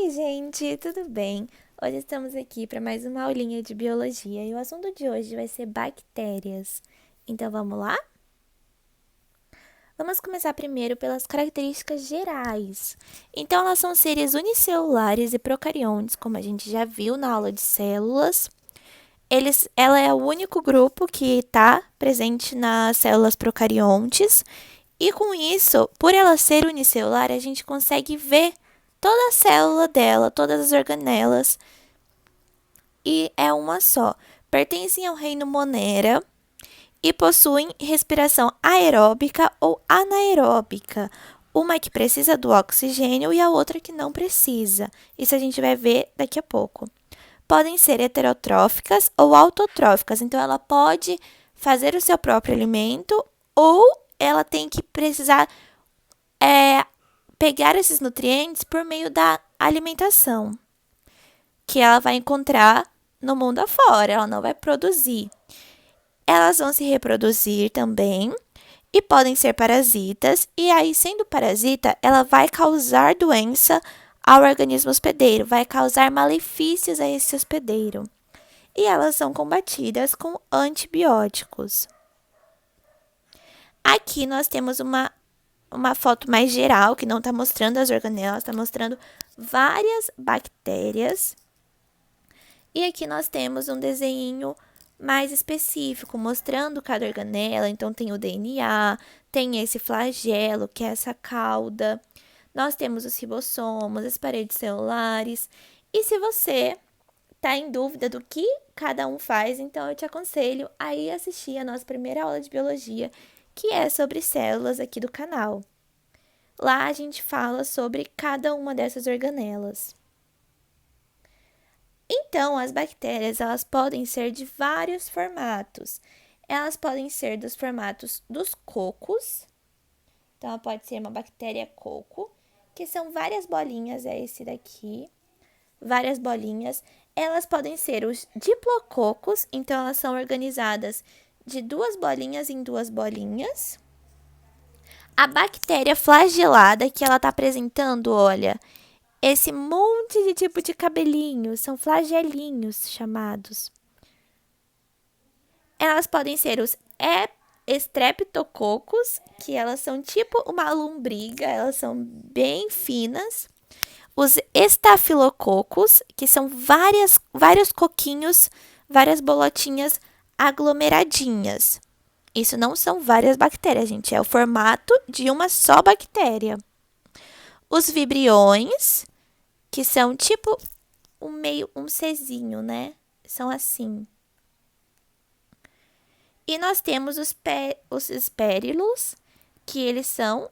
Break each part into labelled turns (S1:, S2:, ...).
S1: Oi, gente, tudo bem? Hoje estamos aqui para mais uma aulinha de biologia e o assunto de hoje vai ser bactérias. Então vamos lá? Vamos começar primeiro pelas características gerais. Então, elas são seres unicelulares e procariontes, como a gente já viu na aula de células. Ela é o único grupo que está presente nas células procariontes. E com isso, por ela ser unicelular, a gente consegue ver toda a célula dela, todas as organelas, e é uma só. Pertencem ao reino Monera e possuem respiração aeróbica ou anaeróbica. Uma que precisa do oxigênio e a outra que não precisa. Isso a gente vai ver daqui a pouco. Podem ser heterotróficas ou autotróficas. Então, ela pode fazer o seu próprio alimento ou ela tem que precisar pegar esses nutrientes por meio da alimentação, que ela vai encontrar no mundo afora, ela não vai produzir. Elas vão se reproduzir também e podem ser parasitas, e aí, sendo parasita, ela vai causar doença ao organismo hospedeiro, vai causar malefícios a esse hospedeiro. E elas são combatidas com antibióticos. Aqui nós temos uma foto mais geral, que não está mostrando as organelas, está mostrando várias bactérias. E aqui nós temos um desenho mais específico, mostrando cada organela. Então, tem o DNA, tem esse flagelo, que é essa cauda. Nós temos os ribossomos, as paredes celulares. E se você está em dúvida do que cada um faz, então eu te aconselho a ir assistir a nossa primeira aula de biologia, que é sobre células aqui do canal. Lá a gente fala sobre cada uma dessas organelas. Então, as bactérias, elas podem ser de vários formatos. Elas podem ser dos formatos dos cocos. Então, ela pode ser uma bactéria coco, que são várias bolinhas, é esse daqui. Várias bolinhas. Elas podem ser os diplococos, então elas são organizadas de duas bolinhas em duas bolinhas. A bactéria flagelada, que ela está apresentando, olha, esse monte de tipo de cabelinhos, são flagelinhos chamados. Elas podem ser os estreptococos, que elas são tipo uma lombriga, elas são bem finas. Os estafilococos, que são vários coquinhos, várias bolotinhas aglomeradinhas. Isso não são várias bactérias, gente, é o formato de uma só bactéria. Os vibriões, que são tipo um Czinho, né? São assim. E nós temos os espérilos, que eles são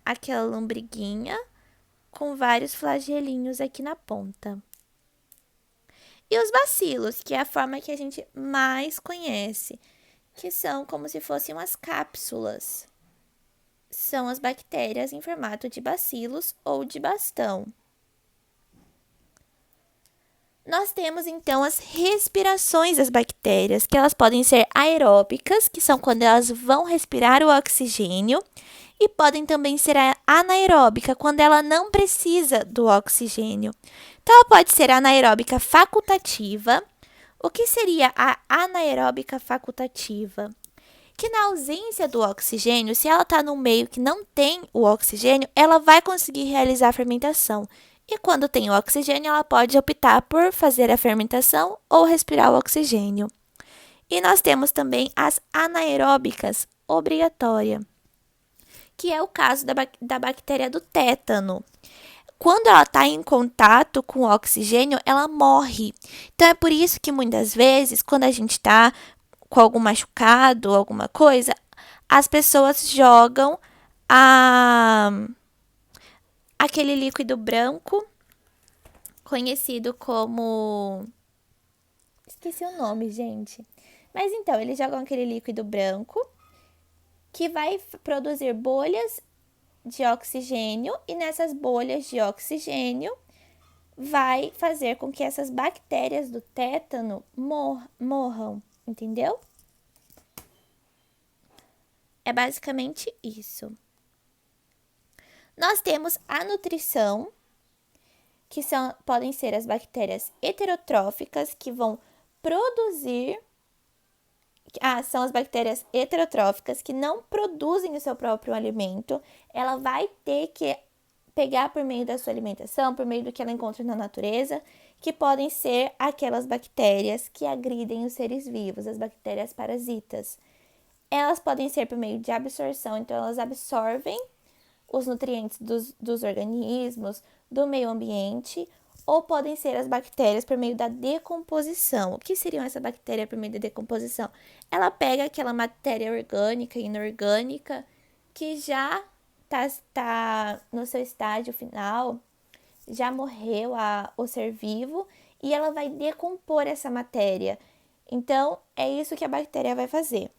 S1: aquela lombriguinha com vários flagelinhos aqui na ponta. E os bacilos, que é a forma que a gente mais conhece, que são como se fossem umas cápsulas. São as bactérias em formato de bacilos ou de bastão. Nós temos então as respirações das bactérias, que elas podem ser aeróbicas, que são quando elas vão respirar o oxigênio, e podem também ser anaeróbica, quando ela não precisa do oxigênio. Então, ela pode ser anaeróbica facultativa. O que seria a anaeróbica facultativa? Que na ausência do oxigênio, se ela está num meio que não tem o oxigênio, ela vai conseguir realizar a fermentação. E quando tem o oxigênio, ela pode optar por fazer a fermentação ou respirar o oxigênio. E nós temos também as anaeróbicas obrigatória, que é o caso da bactéria do tétano. Quando ela está em contato com o oxigênio, ela morre. Então, é por isso que muitas vezes, quando a gente está com algum machucado, alguma coisa, as pessoas jogam aquele líquido branco, conhecido como... Esqueci o nome, gente. Mas então, eles jogam aquele líquido branco que vai produzir bolhas de oxigênio, e nessas bolhas de oxigênio vai fazer com que essas bactérias do tétano morram, entendeu? É basicamente isso. Nós temos a nutrição, que podem ser as bactérias heterotróficas, que vão produzir. São as bactérias heterotróficas que não produzem o seu próprio alimento. Ela vai ter que pegar por meio da sua alimentação, por meio do que ela encontra na natureza, que podem ser aquelas bactérias que agridem os seres vivos, as bactérias parasitas. Elas podem ser por meio de absorção, então elas absorvem os nutrientes dos organismos, do meio ambiente, ou podem ser as bactérias por meio da decomposição. O que seriam essa bactéria por meio da decomposição? Ela pega aquela matéria orgânica e inorgânica que já está no seu estágio final, já morreu o ser vivo, e ela vai decompor essa matéria. Então, é isso que a bactéria vai fazer.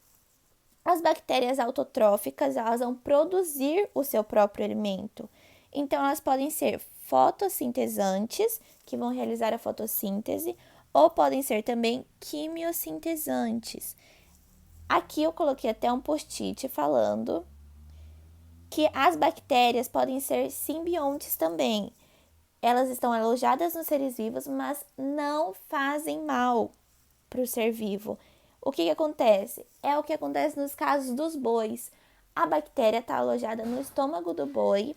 S1: As bactérias autotróficas, elas vão produzir o seu próprio alimento. Então, elas podem ser fotossintesantes, que vão realizar a fotossíntese, ou podem ser também quimiosintesantes. Aqui eu coloquei até um post-it falando que as bactérias podem ser simbiontes também. Elas estão alojadas nos seres vivos, mas não fazem mal para o ser vivo. O que acontece? É o que acontece nos casos dos bois. A bactéria está alojada no estômago do boi,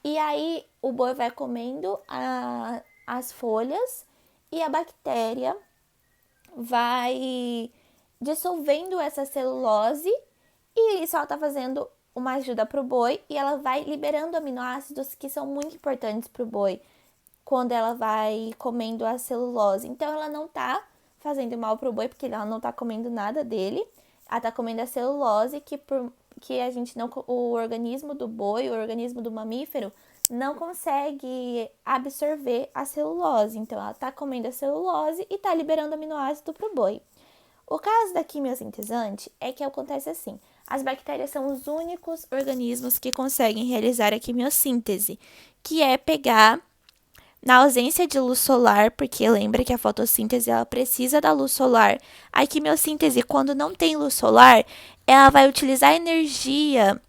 S1: e aí o boi vai comendo as folhas e a bactéria vai dissolvendo essa celulose, e isso ela está fazendo uma ajuda para o boi, e ela vai liberando aminoácidos que são muito importantes para o boi quando ela vai comendo a celulose. Então ela não está fazendo mal para o boi, porque ela não está comendo nada dele, ela está comendo a celulose que a gente não, o organismo do boi, o organismo do mamífero não consegue absorver a celulose. Então ela está comendo a celulose e está liberando aminoácido para o boi. O caso da quimiosintetesante é que acontece assim: as bactérias são os únicos organismos que conseguem realizar a quimiossíntese, que é pegar, na ausência de luz solar, porque lembra que a fotossíntese ela precisa da luz solar. A quimiossíntese, quando não tem luz solar, ela vai utilizar energia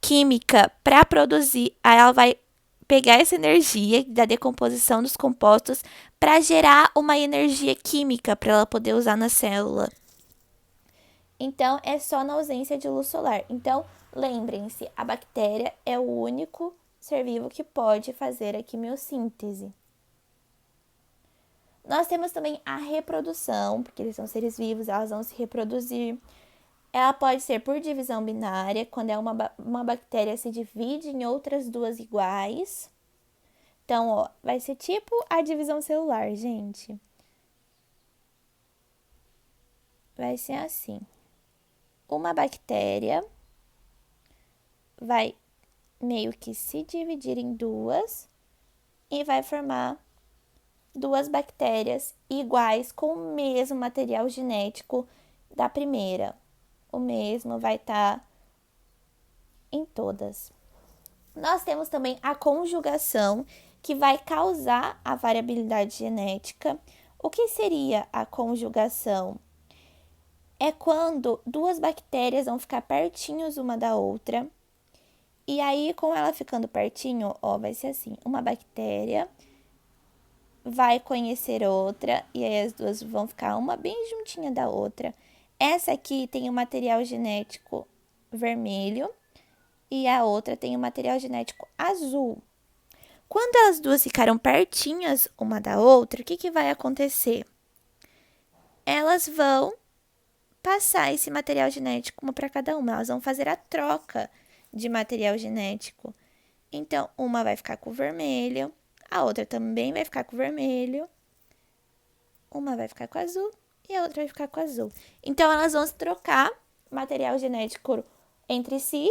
S1: química para produzir. Aí ela vai pegar essa energia da decomposição dos compostos para gerar uma energia química para ela poder usar na célula. Então, é só na ausência de luz solar. Então, lembrem-se, a bactéria é o único ser vivo que pode fazer a quimiossíntese. Nós temos também a reprodução, porque eles são seres vivos, elas vão se reproduzir. Ela pode ser por divisão binária, quando uma bactéria se divide em outras duas iguais. Então, ó, vai ser tipo a divisão celular, gente. Vai ser assim. Uma bactéria vai meio que se dividir em duas e vai formar duas bactérias iguais com o mesmo material genético da primeira. O mesmo vai estar em todas. Nós temos também a conjugação, que vai causar a variabilidade genética. O que seria a conjugação? É quando duas bactérias vão ficar pertinhos uma da outra. E aí, com ela ficando pertinho, ó, vai ser assim: uma bactéria vai conhecer outra, e aí as duas vão ficar uma bem juntinha da outra. Essa aqui tem o material genético vermelho e a outra tem o material genético azul. Quando as duas ficaram pertinhas uma da outra, o que vai acontecer? Elas vão passar esse material genético uma para cada uma. Elas vão fazer a troca de material genético. Então, uma vai ficar com o vermelho, a outra também vai ficar com o vermelho, uma vai ficar com o azul e a outra vai ficar com o azul. Então, elas vão se trocar material genético entre si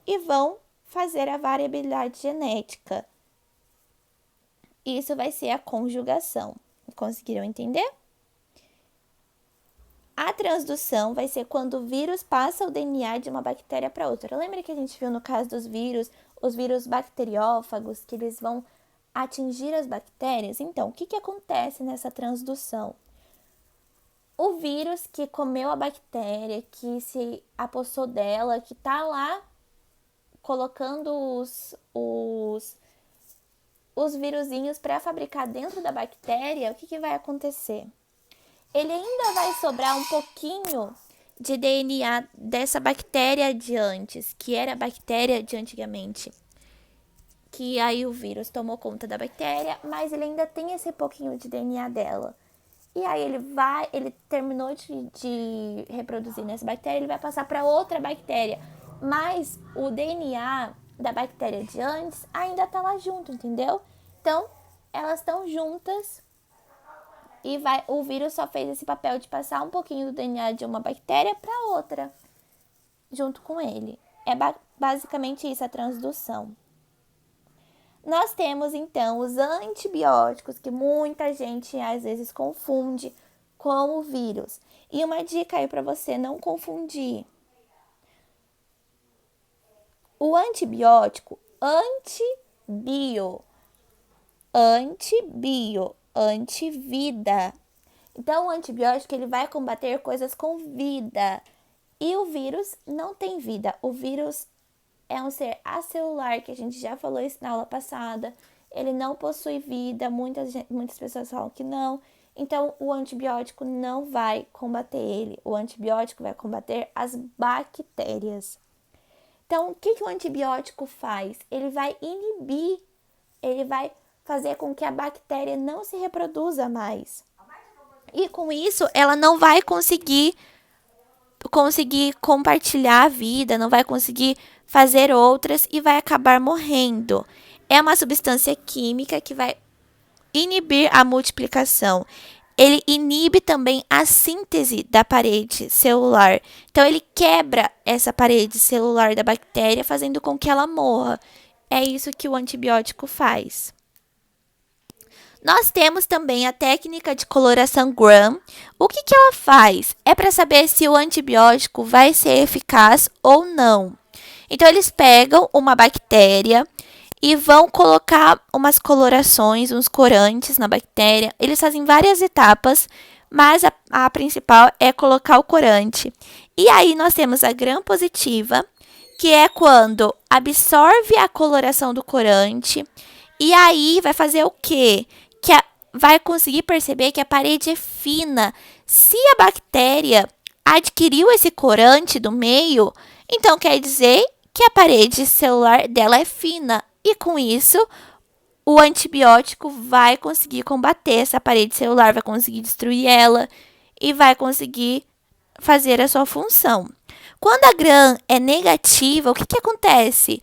S1: e vão fazer a variabilidade genética. Isso vai ser a conjugação. Conseguiram entender? A transdução vai ser quando o vírus passa o DNA de uma bactéria para outra. Lembra que a gente viu no caso dos vírus, os vírus bacteriófagos, que eles vão atingir as bactérias? Então, o que acontece nessa transdução? O vírus que comeu a bactéria, que se apossou dela, que está lá colocando os viruzinhos para fabricar dentro da bactéria, o que vai acontecer? Ele ainda vai sobrar um pouquinho de DNA dessa bactéria de antes, que era a bactéria de antigamente. Que aí o vírus tomou conta da bactéria, mas ele ainda tem esse pouquinho de DNA dela. E aí ele terminou de reproduzir nessa bactéria, ele vai passar para outra bactéria. Mas o DNA da bactéria de antes ainda tá lá junto, entendeu? Então, elas estão juntas e o vírus só fez esse papel de passar um pouquinho do DNA de uma bactéria para outra, junto com ele. É basicamente isso a transdução. Nós temos, então, os antibióticos, que muita gente às vezes confunde com o vírus. E uma dica aí para você não confundir. O antibiótico, antivida. Então, o antibiótico ele vai combater coisas com vida. E o vírus não tem vida. O vírus é um ser acelular, que a gente já falou isso na aula passada. Ele não possui vida, muitas pessoas falam que não. Então, o antibiótico não vai combater ele. O antibiótico vai combater as bactérias. Então, o que o antibiótico faz? Ele vai inibir, ele vai fazer com que a bactéria não se reproduza mais. E com isso, ela não vai conseguir compartilhar a vida, não vai conseguir fazer outras e vai acabar morrendo. É uma substância química que vai inibir a multiplicação. Ele inibe também a síntese da parede celular. Então, ele quebra essa parede celular da bactéria, fazendo com que ela morra. É isso que o antibiótico faz. Nós temos também a técnica de coloração Gram. O que ela faz? É para saber se o antibiótico vai ser eficaz ou não. Então, eles pegam uma bactéria e vão colocar umas colorações, uns corantes na bactéria. Eles fazem várias etapas, mas a principal é colocar o corante. E aí, nós temos a Gram positiva, que é quando absorve a coloração do corante. E aí, vai fazer o quê? Vai conseguir perceber que a parede é fina. Se a bactéria adquiriu esse corante do meio, então quer dizer que a parede celular dela é fina. E com isso, o antibiótico vai conseguir combater essa parede celular, vai conseguir destruir ela e vai conseguir fazer a sua função. Quando a Gram é negativa, o que acontece?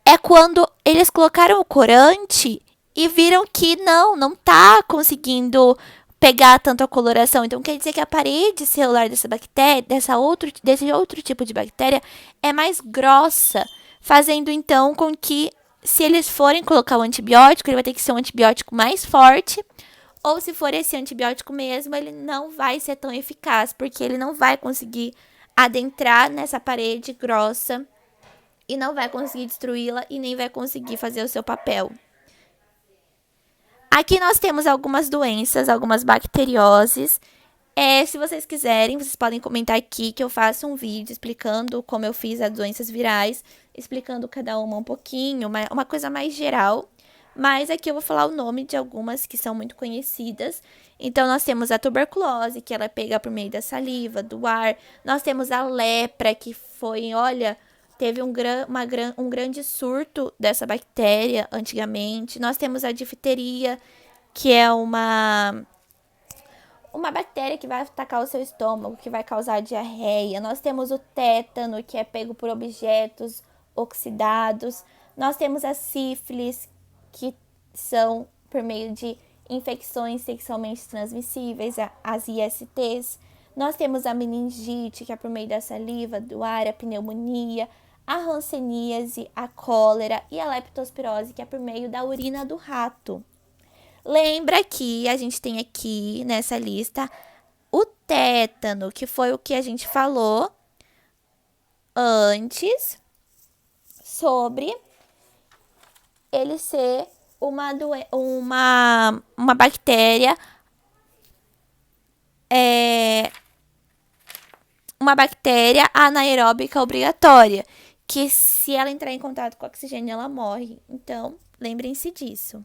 S1: É quando eles colocaram o corante e viram que não tá conseguindo pegar tanto a coloração. Então, quer dizer que a parede celular dessa bactéria, desse outro tipo de bactéria, é mais grossa, fazendo então com que, se eles forem colocar o antibiótico, ele vai ter que ser um antibiótico mais forte, ou se for esse antibiótico mesmo, ele não vai ser tão eficaz, porque ele não vai conseguir adentrar nessa parede grossa e não vai conseguir destruí-la e nem vai conseguir fazer o seu papel. Aqui nós temos algumas doenças, algumas bacterioses. Se vocês quiserem, vocês podem comentar aqui que eu faço um vídeo explicando como eu fiz as doenças virais, explicando cada uma um pouquinho, uma coisa mais geral. Mas aqui eu vou falar o nome de algumas que são muito conhecidas. Então, nós temos a tuberculose, que ela é pega por meio da saliva, do ar. Nós temos a lepra, que foi, teve um grande surto dessa bactéria antigamente. Nós temos a difteria, que é uma bactéria que vai atacar o seu estômago, que vai causar diarreia. Nós temos o tétano, que é pego por objetos oxidados. Nós temos a sífilis, que são por meio de infecções sexualmente transmissíveis, as ISTs. Nós temos a meningite, que é por meio da saliva, do ar, a pneumonia, a hanseníase, a cólera e a leptospirose, que é por meio da urina do rato. Lembra que a gente tem aqui nessa lista o tétano, que foi o que a gente falou antes sobre ele ser uma bactéria anaeróbica obrigatória, que se ela entrar em contato com o oxigênio, ela morre. Então, Lembrem-se disso.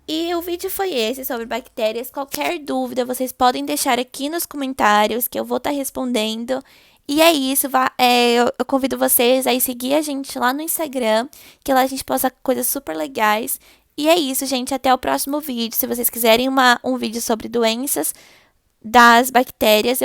S1: E o vídeo foi esse sobre bactérias. Qualquer dúvida, vocês podem deixar aqui nos comentários que eu vou estar respondendo. E é isso, eu convido vocês a seguir a gente lá no Instagram, que lá a gente posta coisas super legais. E é isso, gente, até o próximo vídeo. Se vocês quiserem um vídeo sobre doenças das bactérias,